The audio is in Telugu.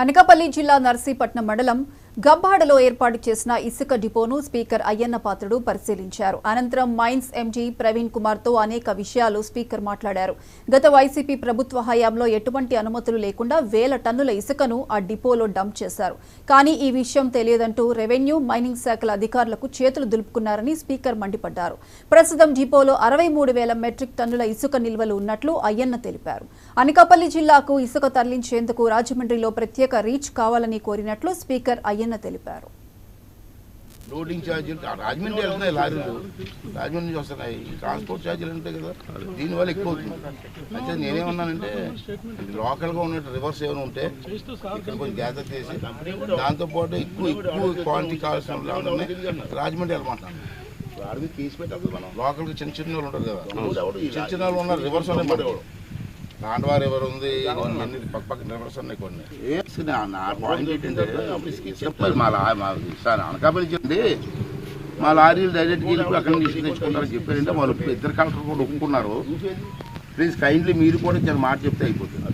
అనకాపల్లి జిల్లా నర్సీపట్నం మండలం గబ్బాడలో ఏర్పాటు చేసిన ఇసుక డిపోను స్పీకర్ అయ్యన్న పాత్రుడు పరిశీలించారు. అనంతరం మైన్స్ ఎండీ ప్రవీణ్ కుమార్ తో అనేక విషయాలు స్పీకర్ మాట్లాడారు. గత వైసీపీ ప్రభుత్వ హయాంలో ఎటువంటి అనుమతులు లేకుండా 1000 టన్నుల ఇసుకను ఆ డిపోలో డంప్ చేశారు. కానీ ఈ విషయం తెలియదంటూ రెవెన్యూ, మైనింగ్ శాఖల అధికారులకు చేతులు దులుపుకున్నారని స్పీకర్ మండిపడ్డారు. ప్రస్తుతం డిపోలో 63,000 మెట్రిక్ టన్నుల ఇసుక నిల్వలు ఉన్నట్లు అయ్యన్న తెలిపారు. అనకాపల్లి జిల్లాకు ఇసుక తరలించేందుకు రాజమండ్రిలో ప్రత్యేక రీచ్ కావాలని కోరినట్లు స్పీకర్ అయ్యన్న తెలిపారు. లోడింగ్ ఛార్జీలు రాజమండ్రి వెళ్తున్నాయి, లారీలు రాజమండ్రి నుంచి వస్తున్నాయి, ట్రాన్స్పోర్ట్ ఛార్జీలు ఉంటాయి కదా, దీనివల్ల ఎక్కువ అవుతుంది. అయితే నేనేమన్నానంటే లోకల్గా ఉన్న రివర్స్ ఏమైనా ఉంటే ఇక్కడ కొంచెం గ్యాదర్ చేసి దాంతోపాటు ఎక్కువ క్వాంటిటీ కావాల్సిన రాజమండ్రి వెళ్ళమంటాను. లోకల్గా చిన్న చిన్న వాళ్ళు ఉంటారు కదా, చిన్న వాళ్ళు ఉన్న రివర్స్ ఉన్నాయి, కాండవా రివర్ ఉంది, పక్క రివర్స్ ఉన్నాయి కొన్ని. నా పాయింట్ ఏంటంటే చెప్పాలి సార్ అనకాపల్లి చెప్పండి, మా లారీలు డైరెక్ట్గా వెళ్ళి అక్కడ నుంచి తెచ్చుకుంటారని చెప్పారంటే వాళ్ళు ఇద్దరు కలెక్టర్ కూడా ఒప్పుకున్నారు. ప్లీజ్ కైండ్లీ మీరు కూడా చాలా మాట చెప్తే అయిపోతుంది.